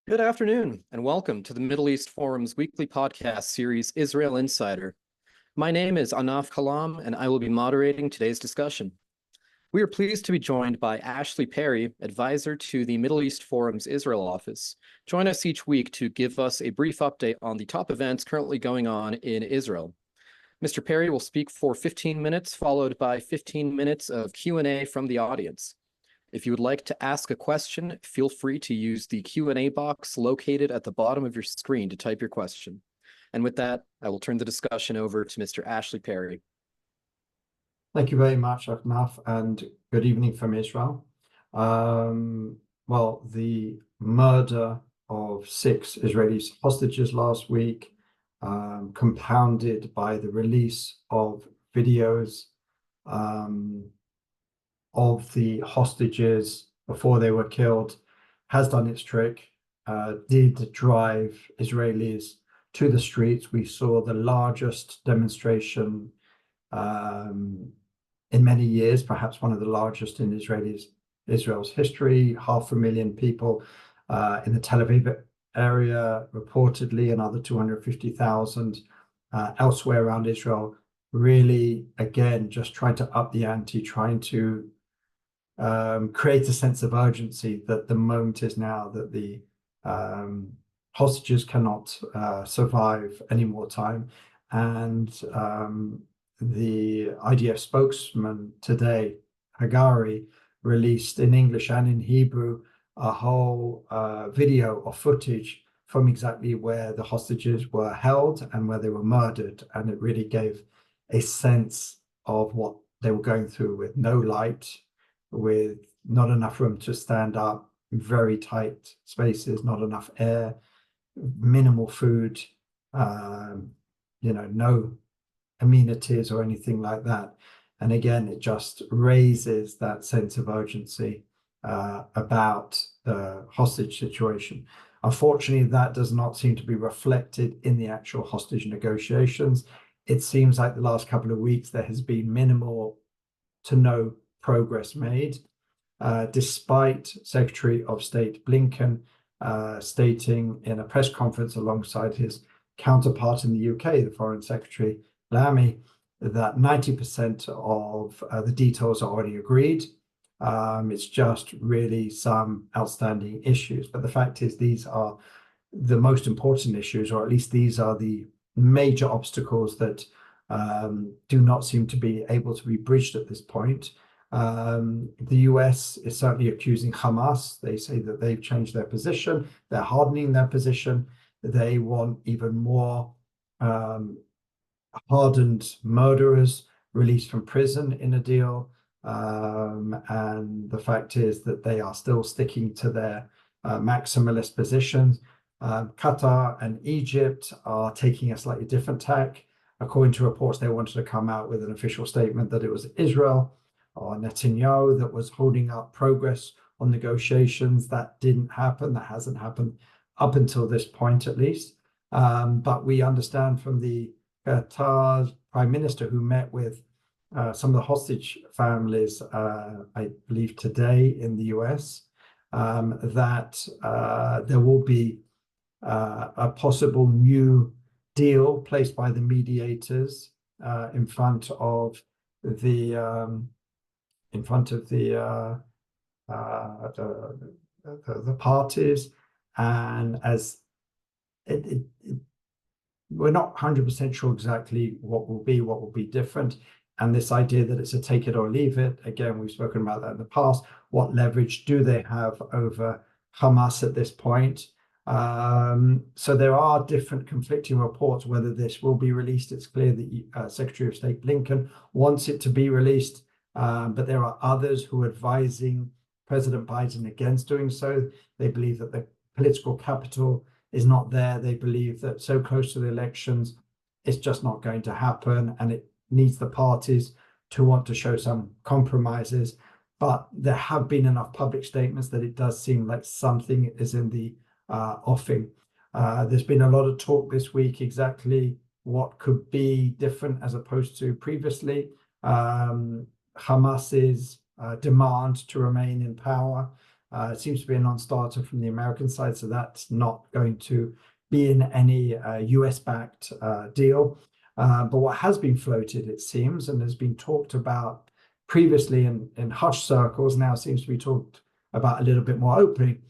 Good afternoon, and welcome to the Middle East Forum's weekly podcast series, Israel Insider. My name is Anaf Kalam, and I will be moderating today's discussion. We are pleased to be joined by Ashley Perry, advisor to the Middle East Forum's Israel office. Join us each week to give us a brief update on the top events currently going on in Israel. Mr. Perry will speak for 15 minutes, followed by 15 minutes of Q&A from the audience. If you would like to ask a question, feel free to use the Q&A box located at the bottom of your screen to type your question. And with that, I will turn the discussion over to Mr. Ashley Perry. Thank you very much, Akhnaf, and good evening from Israel. Well, the murder of 6 Israeli hostages last week, compounded by the release of videos of the hostages before they were killed, has done its trick, did drive Israelis to the streets. We saw the largest demonstration in many years, perhaps one of the largest in Israel's history. 500,000 people in the Tel Aviv area, reportedly another 250,000 elsewhere around Israel. Really, again, just trying to up the ante, trying to create a sense of urgency that the moment is now, that the hostages cannot survive any more time. And the IDF spokesman today, Hagari, released in English and in Hebrew a whole video or footage from exactly where the hostages were held and where they were murdered. And it really gave a sense of what they were going through, with no light, with not enough room to stand up, very tight spaces, not enough air, minimal food, no amenities or anything like that. And again, it just raises that sense of urgency about the hostage situation. Unfortunately, that does not seem to be reflected in the actual hostage negotiations. It seems like the last couple of weeks there has been minimal to no progress made, despite Secretary of State Blinken stating in a press conference alongside his counterpart in the UK, the Foreign Secretary Lamy, that 90% of the details are already agreed. It's just really some outstanding issues. But the fact is, these are the most important issues, or at least these are the major obstacles that do not seem to be able to be bridged at this point. The US is certainly accusing Hamas. They say that they've changed their position. They're hardening their position. They want even more hardened murderers released from prison in a deal. And the fact is that they are still sticking to their maximalist positions. Qatar and Egypt are taking a slightly different tack. According to reports, they wanted to come out with an official statement that it was Israel or Netanyahu that was holding up progress on negotiations. That didn't happen. That hasn't happened up until this point, at least. But we understand from the Qatar Prime Minister, who met with some of the hostage families, I believe today in the US, that there will be a possible new deal placed by the mediators in front of the parties. And as we're not 100% sure exactly what will be different. And this idea that it's a take it or leave it, again, we've spoken about that in the past. What leverage do they have over Hamas at this point? So there are different conflicting reports whether this will be released. It's clear that Secretary of State Blinken wants it to be released, but there are others who are advising President Biden against doing so. They believe that the political capital is not there. They believe that so close to the elections, it's just not going to happen, and it needs the parties to want to show some compromises. But there have been enough public statements that it does seem like something is in the offing. There's been a lot of talk this week exactly what could be different as opposed to previously. Hamas's demand to remain in power, It seems to be a non-starter from the American side, so that's not going to be in any US-backed deal. But what has been floated, it seems, and has been talked about previously in hush circles, now seems to be talked about a little bit more openly,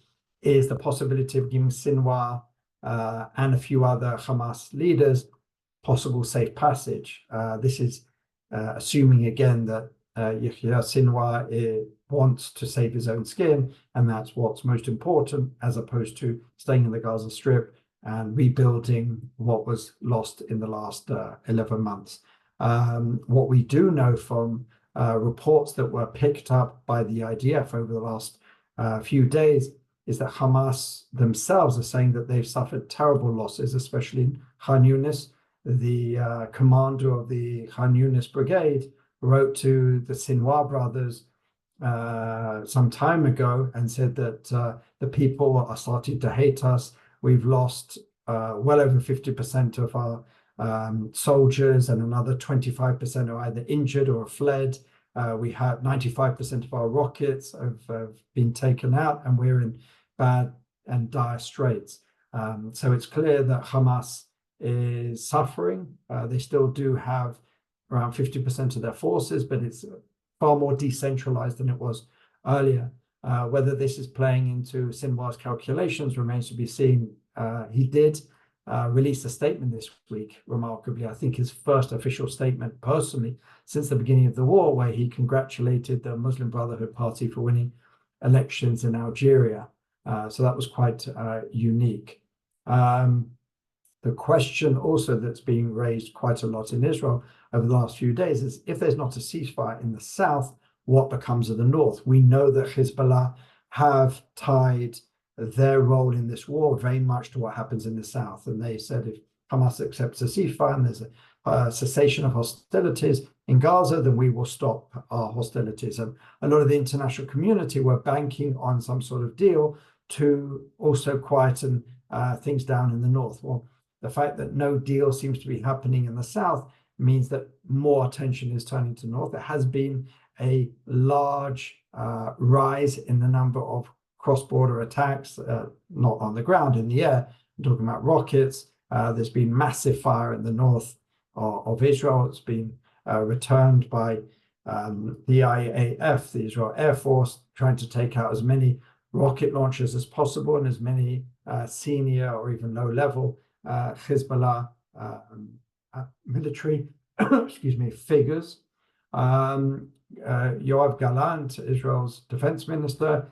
is the possibility of giving Sinwar and a few other Hamas leaders possible safe passage. This is assuming again that Yahya Sinwar wants to save his own skin, and that's what's most important, as opposed to staying in the Gaza Strip and rebuilding what was lost in the last 11 months. What we do know from reports that were picked up by the IDF over the last few days is that Hamas themselves are saying that they've suffered terrible losses, especially in Khan Yunis. The commander of the Khan Yunis brigade wrote to the Sinwar brothers some time ago and said that the people are starting to hate us. We've lost well over 50% of our soldiers, and another 25% are either injured or fled. We have 95% of our rockets have been taken out, and we're in bad and dire straits. So it's clear that Hamas is suffering. They still do have around 50% of their forces, but it's far more decentralized than it was earlier. Whether this is playing into Sinwar's calculations remains to be seen. He did release a statement this week, remarkably, I think his first official statement personally since the beginning of the war, where he congratulated the Muslim Brotherhood Party for winning elections in Algeria. So that was quite unique. The question also that's being raised quite a lot in Israel over the last few days is, if there's not a ceasefire in the south, what becomes of the north? We know that Hezbollah have tied their role in this war very much to what happens in the south. And they said if Hamas accepts a ceasefire and there's a cessation of hostilities in Gaza, then we will stop our hostilities. And a lot of the international community were banking on some sort of deal to also quieten things down in the north. Well, the fact that no deal seems to be happening in the south means that more attention is turning to the north. There has been a large rise in the number of cross-border attacks, not on the ground, in the air. I'm talking about rockets. There's been massive fire in the north of Israel. It's been returned by the IAF, the Israel Air Force, trying to take out as many rocket launchers as possible and as many senior or even low-level Hezbollah military figures. Yoav Gallant, Israel's defense minister,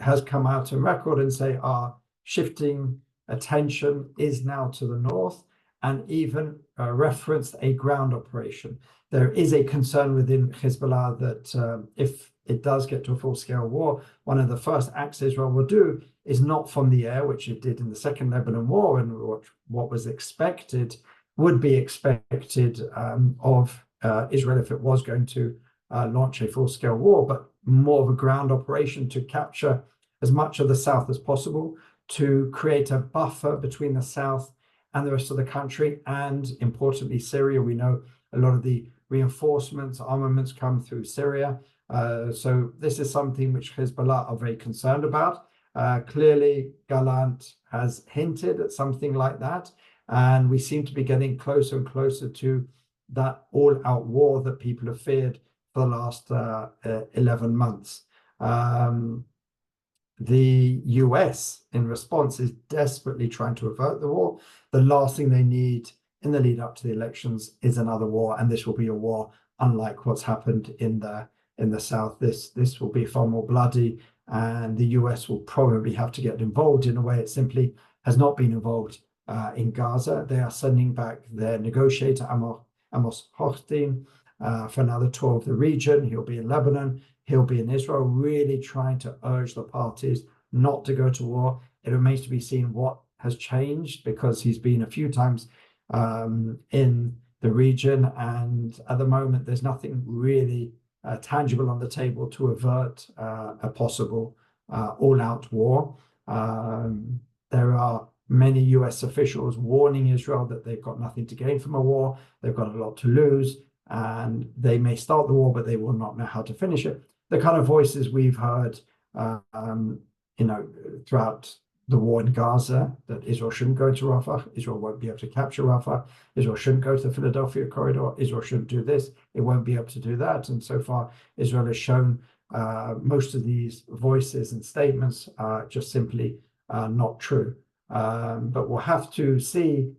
has come out on record and say our shifting attention is now to the north, and even referenced a ground operation. There is a concern within Hezbollah that if it does get to a full-scale war, one of the first acts Israel will do is not from the air, which it did in the Second Lebanon War, and what was expected, would be expected of Israel if it was going to launch a full-scale war, but more of a ground operation to capture as much of the south as possible, to create a buffer between the south and the rest of the country, and importantly, Syria. We know a lot of the reinforcements, armaments come through Syria. So this is something which Hezbollah are very concerned about. Clearly, Gallant has hinted at something like that, and we seem to be getting closer and closer to that all-out war that people have feared for the last 11 months. The US, in response, is desperately trying to avert the war. The last thing they need in the lead up to the elections is another war, and this will be a war unlike what's happened in the south. This will be far more bloody, and the US will probably have to get involved in a way it simply has not been involved in Gaza. They are sending back their negotiator, Amos Hochstein, for another tour of the region. He'll be in Lebanon, he'll be in Israel, really trying to urge the parties not to go to war. It remains to be seen what has changed, because he's been a few times in the region, and at the moment there's nothing really tangible on the table to avert a possible all-out war. There are many US officials warning Israel that they've got nothing to gain from a war, they've got a lot to lose, and they may start the war, but they will not know how to finish it. The kind of voices we've heard throughout the war in Gaza, that Israel shouldn't go to Rafah, Israel won't be able to capture Rafah, Israel shouldn't go to the Philadelphia corridor, Israel shouldn't do this, it won't be able to do that. And so far, Israel has shown most of these voices and statements are just simply not true. But we'll have to see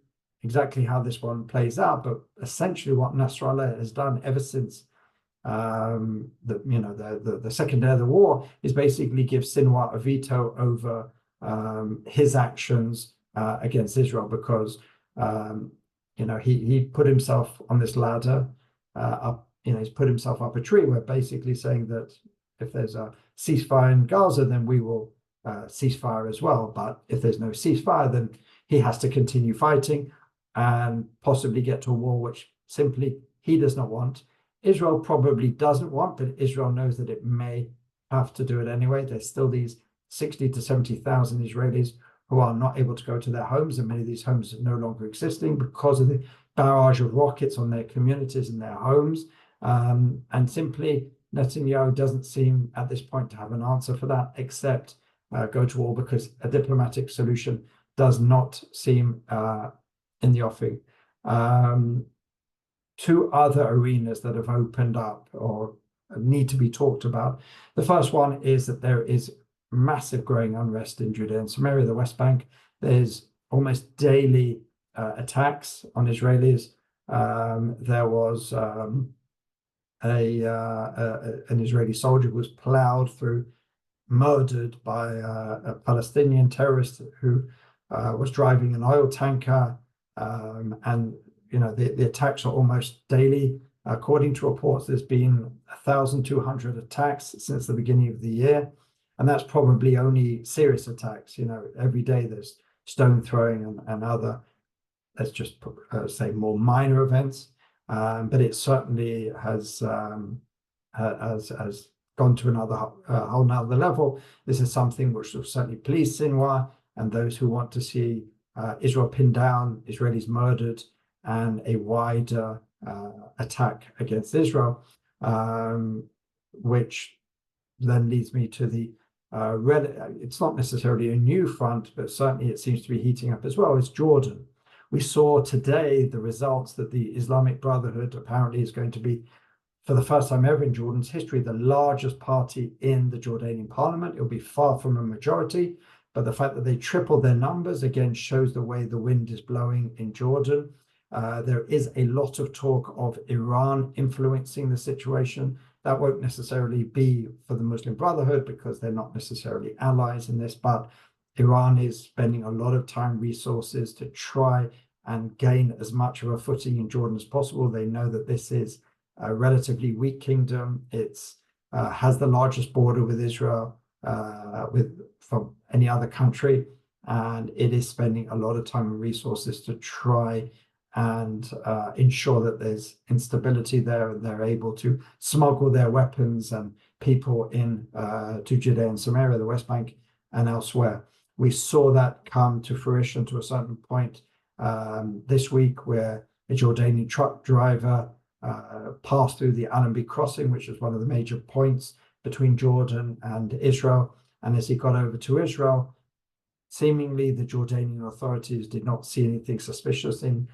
exactly how this one plays out. But essentially what Nasrallah has done ever since the second day of the war is basically give Sinwar a veto over his actions against Israel, because he put himself on this ladder up, he's put himself up a tree, where basically saying that if there's a ceasefire in Gaza, then we will ceasefire as well. But if there's no ceasefire, then he has to continue fighting and possibly get to a war which simply he does not want. Israel probably doesn't want, but Israel knows that it may have to do it anyway. There's still these 60 to 70,000 Israelis who are not able to go to their homes, and many of these homes are no longer existing because of the barrage of rockets on their communities and their homes. And simply Netanyahu doesn't seem at this point to have an answer for that, except go to war, because a diplomatic solution does not seem in the offing. Two other arenas that have opened up or need to be talked about. The first one is that there is massive growing unrest in Judea and Samaria, the West Bank. There's almost daily attacks on Israelis. There was an Israeli soldier who was plowed through, murdered by a Palestinian terrorist who was driving an oil tanker. And the attacks are almost daily. According to reports, there's been 1,200 attacks since the beginning of the year. And that's probably only serious attacks. Every day there's stone throwing and other, let's just say, more minor events. But it certainly has gone to another whole nother level. This is something which will certainly please Sinwar and those who want to see Israel pinned down, Israelis murdered, and a wider attack against Israel, which then leads me to the it's not necessarily a new front, but certainly it seems to be heating up as well, is Jordan. We saw today the results that the Islamic Brotherhood apparently is going to be, for the first time ever in Jordan's history, the largest party in the Jordanian parliament. It'll be far from a majority, but the fact that they tripled their numbers again shows the way the wind is blowing in Jordan. There is a lot of talk of Iran influencing the situation. That won't necessarily be for the Muslim Brotherhood because they're not necessarily allies in this, but Iran is spending a lot of time, resources to try and gain as much of a footing in Jordan as possible. They know that this is a relatively weak kingdom. It's has the largest border with Israel from any other country, and it is spending a lot of time and resources to try and ensure that there's instability there, and they're able to smuggle their weapons and people in to Judea and Samaria, the West Bank, and elsewhere. We saw that come to fruition to a certain point this week, where a Jordanian truck driver passed through the Allenby crossing, which is one of the major points between Jordan and Israel. And as he got over to Israel, seemingly the Jordanian authorities did not see anything suspicious in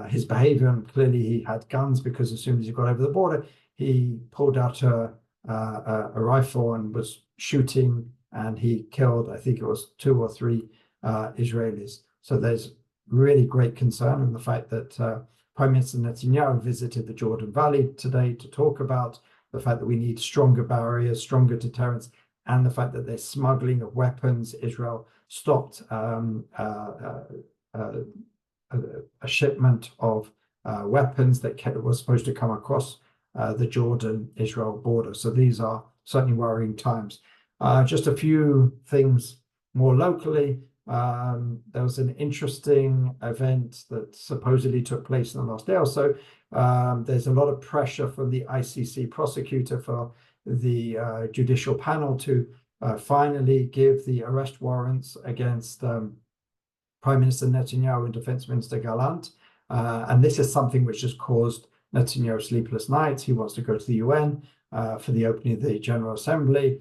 his behavior, and clearly he had guns, because as soon as he got over the border, he pulled out a rifle and was shooting, and he killed, I think it was 2 or 3 Israelis. So there's really great concern, and the fact that Prime Minister Netanyahu visited the Jordan Valley today to talk about the fact that we need stronger barriers, stronger deterrence, and the fact that there's smuggling of weapons. Israel stopped a shipment of weapons that was supposed to come across the Jordan-Israel border. So these are certainly worrying times. Just a few things more locally. There was an interesting event that supposedly took place in the last day or so. There's a lot of pressure from the ICC prosecutor for the judicial panel to finally give the arrest warrants against Prime Minister Netanyahu and Defense Minister Gallant. And this is something which has caused Netanyahu sleepless nights. He wants to go to the UN for the opening of the General Assembly.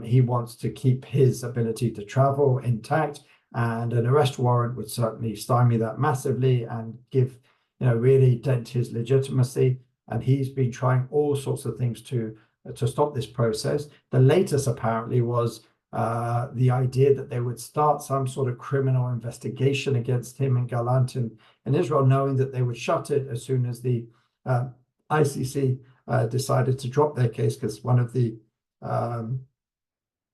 He wants to keep his ability to travel intact, and an arrest warrant would certainly stymie that massively and give, really dent his legitimacy. And he's been trying all sorts of things to stop this process. The latest apparently was the idea that they would start some sort of criminal investigation against him and Gallant in Israel, knowing that they would shut it as soon as the ICC decided to drop their case, because one of the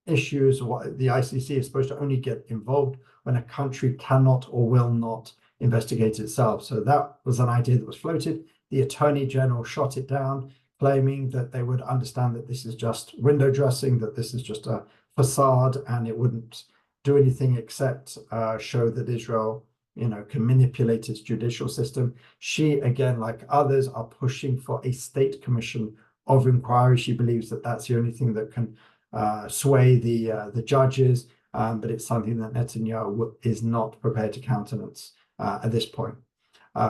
issues, what the ICC is supposed to only get involved when a country cannot or will not investigate itself. So that was an idea that was floated. The Attorney General shot it down, claiming that they would understand that this is just window dressing, that this is just a facade, and it wouldn't do anything except show that Israel, can manipulate its judicial system. She, again, like others, are pushing for a state commission of inquiry. She believes that that's the only thing that can sway the judges, but it's something that Netanyahu is not prepared to countenance at this point.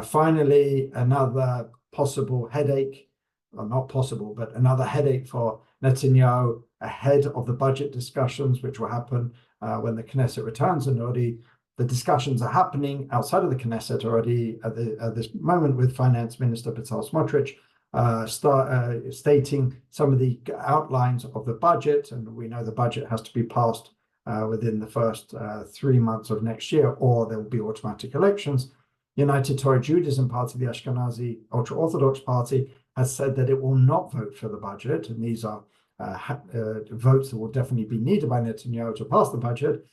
Finally, another possible headache, or not possible, but another headache for Netanyahu ahead of the budget discussions, which will happen when the Knesset returns. And already the discussions are happening outside of the Knesset already at this moment, with Finance Minister Bezalel Smotrich stating some of the outlines of the budget. And we know the budget has to be passed within the first 3 months of next year, or there will be automatic elections. United Torah Judaism Party, the Ashkenazi ultra-Orthodox party, has said that it will not vote for the budget. And these are votes that will definitely be needed by Netanyahu to pass the budget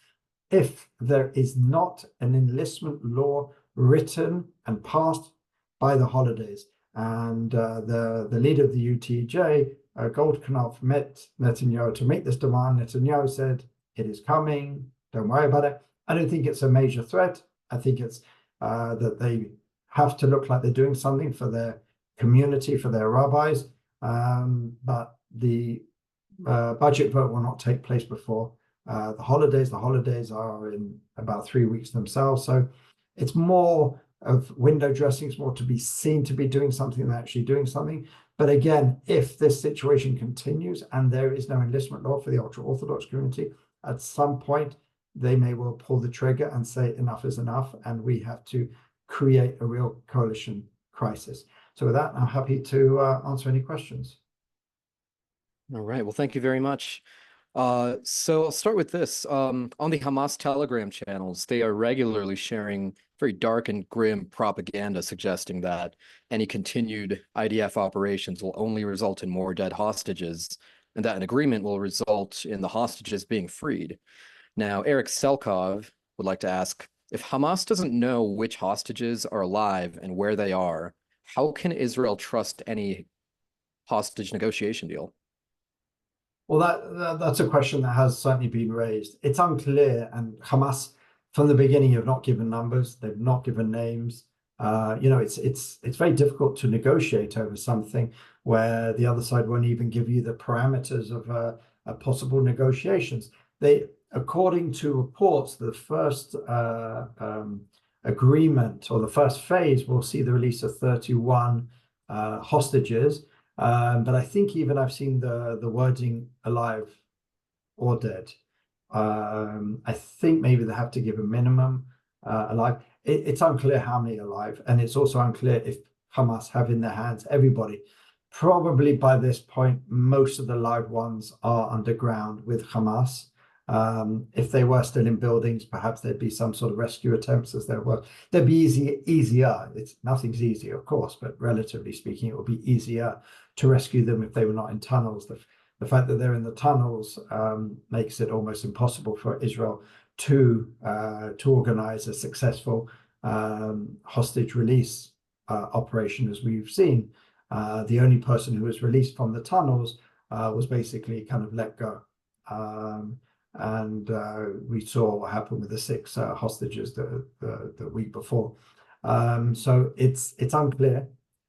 if there is not an enlistment law written and passed by the holidays. And the leader of the UTJ, Goldknopf, met Netanyahu to make this demand. Netanyahu said, it is coming, don't worry about it. I don't think it's a major threat. I think it's that they have to look like they're doing something for their community, for their rabbis. But the budget vote will not take place before the holidays. The holidays are in about 3 weeks themselves. So it's more of window dressing. It's more to be seen to be doing something than actually doing something. But again, if this situation continues and there is no enlistment law for the ultra-Orthodox community, at some point they may well pull the trigger and say enough is enough, and we have to create a real coalition crisis. So with that, I'm happy to answer any questions. All right. Well, thank you very much. So I'll start with this. On the Hamas Telegram channels, they are regularly sharing very dark and grim propaganda suggesting that any continued IDF operations will only result in more dead hostages, and that an agreement will result in the hostages being freed. Now, Eric Selkov would like to ask, if Hamas doesn't know which hostages are alive and where they are, how can Israel trust any hostage negotiation deal? Well, that's a question that has certainly been raised. It's unclear, and Hamas, from the beginning, have not given numbers. They've not given names. It's very difficult to negotiate over something where the other side won't even give you the parameters of possible negotiations. According to reports, the first agreement, or the first phase, will see the release of 31 hostages. But I think even I've seen the wording alive or dead. I think maybe they have to give a minimum alive. It's unclear how many alive, and it's also unclear if Hamas have in their hands everybody. Probably by this point, most of the live ones are underground with Hamas. If they were still in buildings, perhaps there'd be some sort of rescue attempts, as there were. They'd be easier. Nothing's easy, of course, but relatively speaking, it would be easier to rescue them if they were not in tunnels. The fact that they're in the tunnels makes it almost impossible for Israel to organize a successful hostage release operation, as we've seen. The only person who was released from the tunnels was basically kind of let go. And we saw what happened with the 6 hostages the week before. So it's unclear.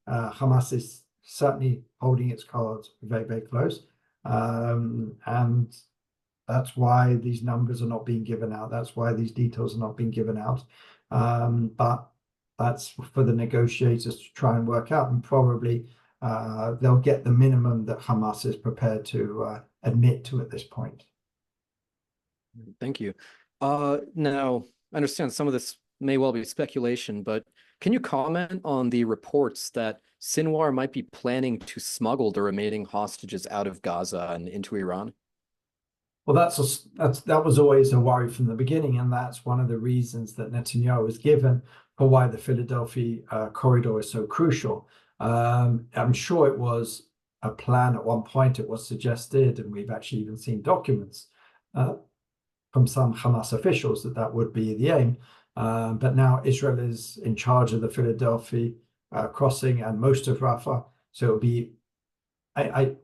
Hamas is certainly holding its cards very, very close. And that's why these numbers are not being given out. That's why these details are not being given out. But that's for the negotiators to try and work out. And probably they'll get the minimum that Hamas is prepared to admit to at this point. Thank you. Now, I understand some of this may well be speculation, but can you comment on the reports that Sinwar might be planning to smuggle the remaining hostages out of Gaza and into Iran? Well, that was always a worry from the beginning, and that's one of the reasons that Netanyahu was given for why the Philadelphia corridor is so crucial. I'm sure it was a plan at one point. It was suggested, and we've actually even seen documents from some Hamas officials that would be the aim. But now Israel is in charge of the Philadelphia crossing and most of Rafah, so it'll be. I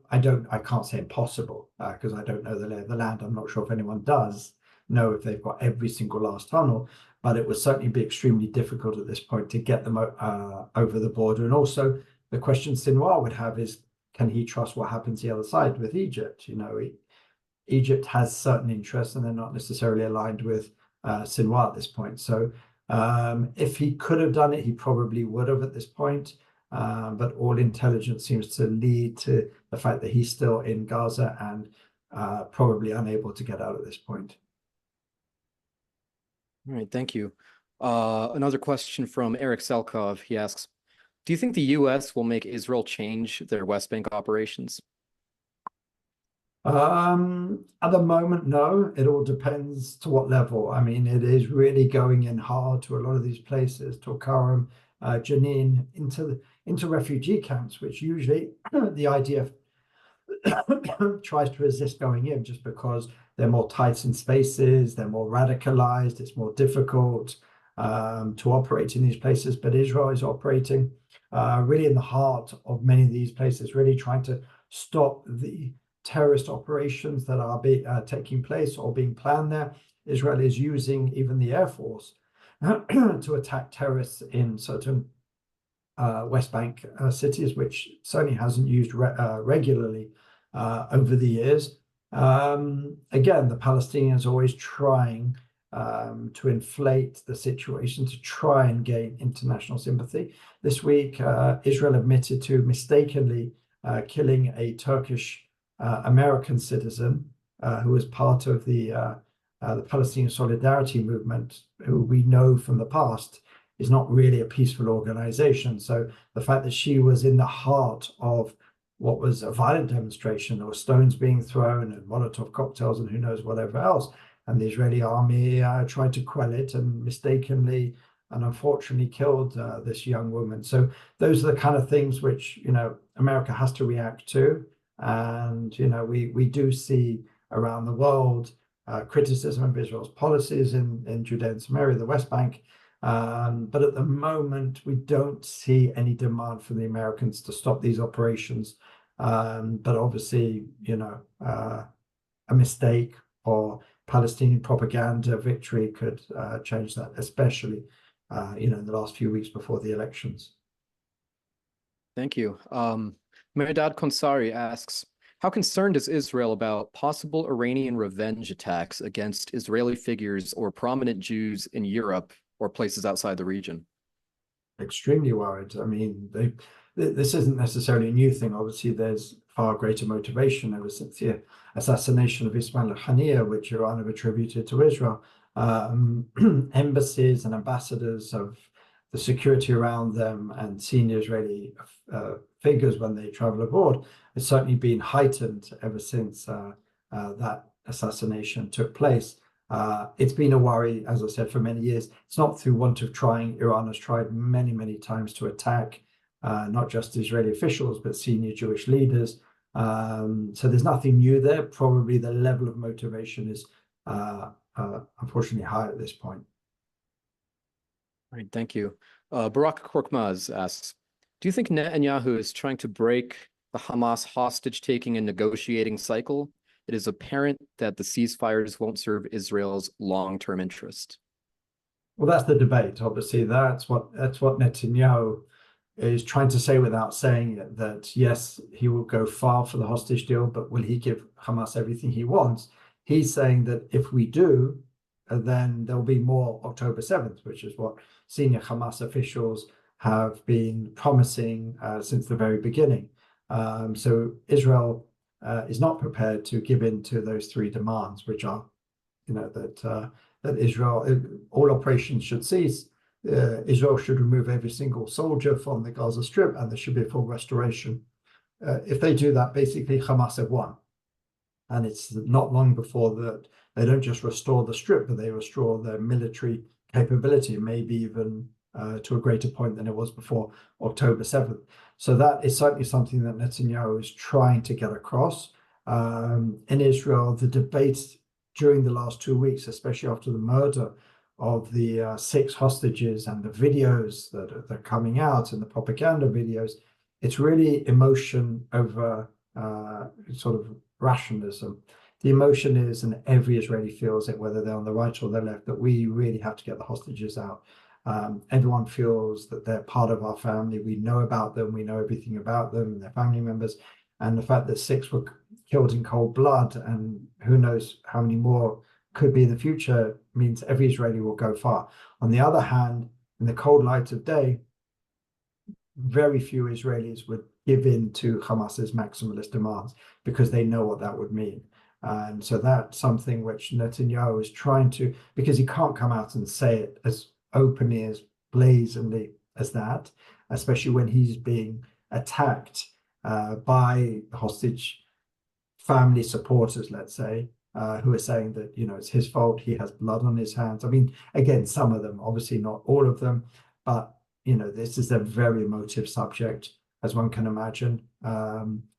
can't say impossible because I don't know the lay of the land. I'm not sure if anyone does know if they've got every single last tunnel, but it would certainly be extremely difficult at this point to get them over the border. And also the question Sinwar would have is, can he trust what happens the other side with Egypt? Egypt has certain interests and they're not necessarily aligned with Sinwar at this point. So if he could have done it, he probably would have at this point. But all intelligence seems to lead to the fact that he's still in Gaza and probably unable to get out at this point. All right, thank you. Another question from Eric Selkov. He asks, do you think the U.S. will make Israel change their West Bank operations? At the moment, no. It all depends to what level. I mean, it is really going in hard to a lot of these places, Tulkarem, Jenin, into refugee camps, which usually the IDF tries to resist going in just because they're more tight in spaces, they're more radicalized, it's more difficult to operate in these places. But Israel is operating really in the heart of many of these places, really trying to stop the terrorist operations that are taking place or being planned there. Israel is using even the Air Force to attack terrorists in certain West Bank cities, which certainly hasn't used regularly over the years. Again, the Palestinians are always trying to inflate the situation to try and gain international sympathy. This week, Israel admitted to mistakenly killing a Turkish American citizen who was part of the Palestinian Solidarity Movement, who we know from the past is not really a peaceful organization. So the fact that she was in the heart of what was a violent demonstration, there were stones being thrown and Molotov cocktails and who knows whatever else, and the Israeli army tried to quell it and mistakenly and unfortunately killed this young woman. So those are the kind of things which America has to react to, and we do see around the world criticism of Israel's policies in Judea and Samaria, the West Bank. But at the moment, we don't see any demand from the Americans to stop these operations. But obviously, a mistake or Palestinian propaganda victory could change that, especially, in the last few weeks before the elections. Thank you. Mehrdad Konsari asks, how concerned is Israel about possible Iranian revenge attacks against Israeli figures or prominent Jews in Europe or places outside the region? Extremely worried. I mean, this isn't necessarily a new thing. Obviously, there's far greater motivation ever since the assassination of Ismail Haniyeh, which Iran have attributed to Israel. Embassies and ambassadors of the security around them and senior Israeli figures when they travel abroad has certainly been heightened ever since that assassination took place. It's been a worry, as I said, for many years. It's not through want of trying. Iran has tried many, many times to attack not just Israeli officials, but senior Jewish leaders. So there's nothing new there. Probably the level of motivation is unfortunately high at this point. All right, thank you. Barak Korkmaz asks, do you think Netanyahu is trying to break the Hamas hostage-taking and negotiating cycle? It is apparent that the ceasefires won't serve Israel's long-term interest. Well, that's the debate. Obviously, that's what Netanyahu is trying to say without saying it, that yes, he will go far for the hostage deal, but will he give Hamas everything he wants? He's saying that if we do, then there'll be more October 7th, which is what senior Hamas officials have been promising since the very beginning. So Israel is not prepared to give in to those three demands, which are, that Israel, all operations should cease. Israel should remove every single soldier from the Gaza Strip, and there should be a full restoration. If they do that, basically Hamas have won. And it's not long before that they don't just restore the Strip, but they restore their military capability, maybe even to a greater point than it was before October 7th. So that is certainly something that Netanyahu is trying to get across. In Israel, the debate during the last 2 weeks, especially after the murder of the 6 hostages and the videos that are coming out and the propaganda videos, it's really emotion over sort of rationalism. The emotion is, and every Israeli feels it, whether they're on the right or the left, that we really have to get the hostages out. Everyone feels that they're part of our family. We know about them. We know everything about them and their family members. And the fact that 6 were killed in cold blood, and who knows how many more could be in the future, means every Israeli will go far. On the other hand, in the cold light of day, very few Israelis would give in to Hamas's maximalist demands because they know what that would mean. And so that's something which Netanyahu is trying to, because he can't come out and say it as openly, as blazingly as that, especially when he's being attacked by hostage family supporters, let's say, who are saying that, it's his fault, he has blood on his hands. I mean, again, some of them, obviously not all of them, but this is a very emotive subject, as one can imagine,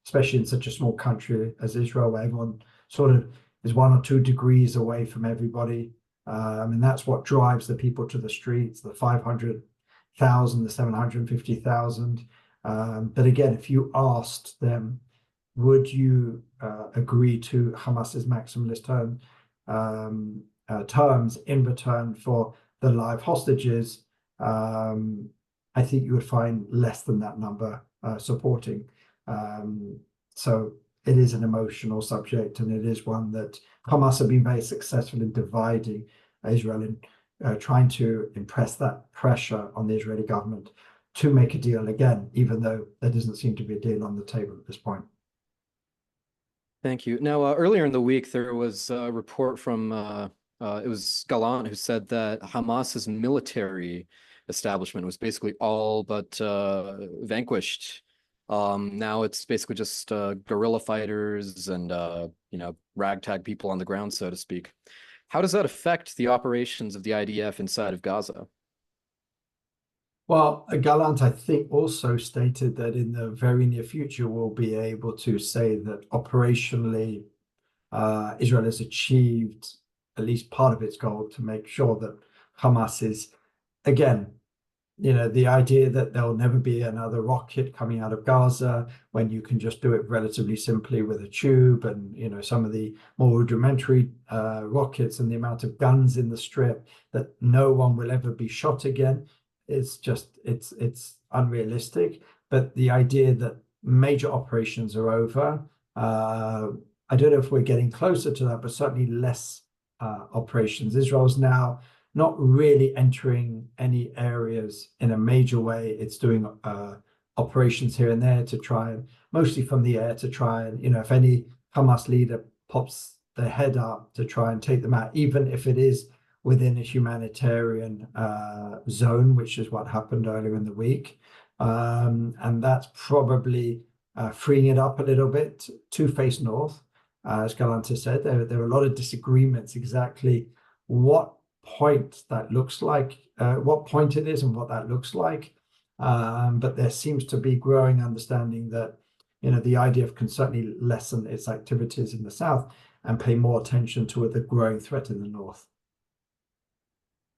especially in such a small country as Israel, where everyone sort of is 1 or 2 degrees away from everybody. And that's what drives the people to the streets, the 500,000, the 750,000. But again, if you asked them, would you agree to Hamas's maximalist terms in return for the live hostages, I think you would find less than that number supporting. So it is an emotional subject, and it is one that Hamas have been very successful in dividing Israel, in trying to impress that pressure on the Israeli government to make a deal again, even though there doesn't seem to be a deal on the table at this point. Thank you. Now, earlier in the week, there was a report from it was Gallant who said that Hamas's military establishment was basically all but vanquished. Now it's basically just guerrilla fighters and ragtag people on the ground, so to speak. How does that affect the operations of the IDF inside of Gaza? Well, Gallant, I think, also stated that in the very near future, we'll be able to say that operationally, Israel has achieved at least part of its goal to make sure that Hamas is, again, the idea that there'll never be another rocket coming out of Gaza when you can just do it relatively simply with a tube, and some of the more rudimentary rockets, and the amount of guns in the Strip, that no one will ever be shot again. It's unrealistic. But the idea that major operations are over, I don't know if we're getting closer to that, but certainly less operations. Israel's now not really entering any areas in a major way. It's doing operations here and there to try, and mostly from the air, to try and, if any Hamas leader pops their head up, to try and take them out, even if it is within a humanitarian zone, which is what happened earlier in the week. And that's probably freeing it up a little bit to face north. As Galante said, there are a lot of disagreements exactly what point that looks like, what point it is and what that looks like. But there seems to be growing understanding that, the IDF can certainly lessen its activities in the south and pay more attention to the growing threat in the north.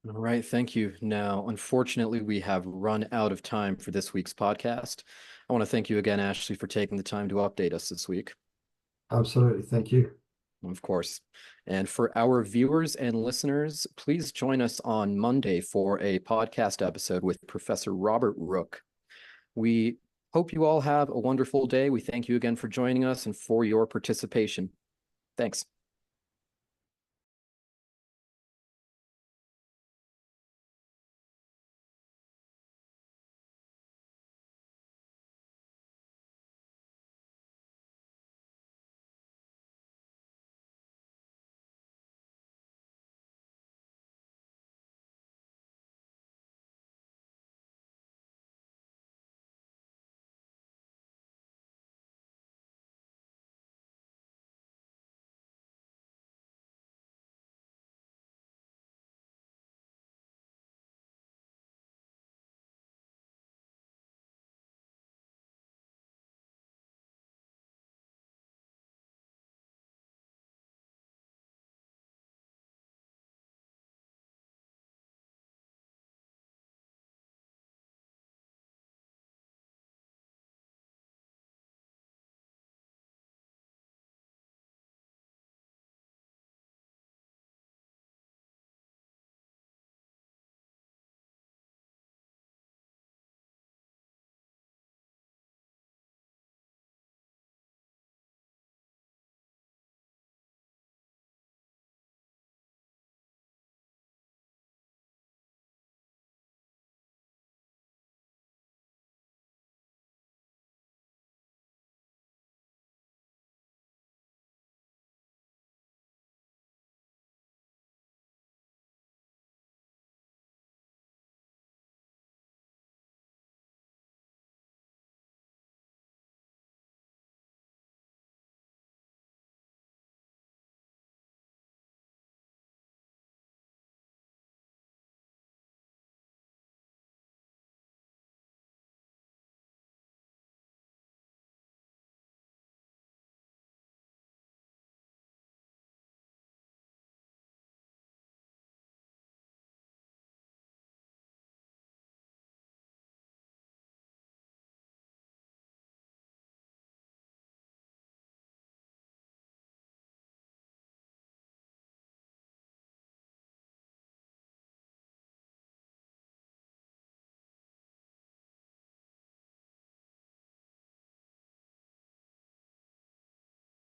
All right, thank you. Now, unfortunately, we have run out of time for this week's podcast. I want to thank you again, Ashley, for taking the time to update us this week. Absolutely. Thank you. Of course. And for our viewers and listeners, please join us on Monday for a podcast episode with Professor Robert Rook. We hope you all have a wonderful day. We thank you again for joining us and for your participation. Thanks.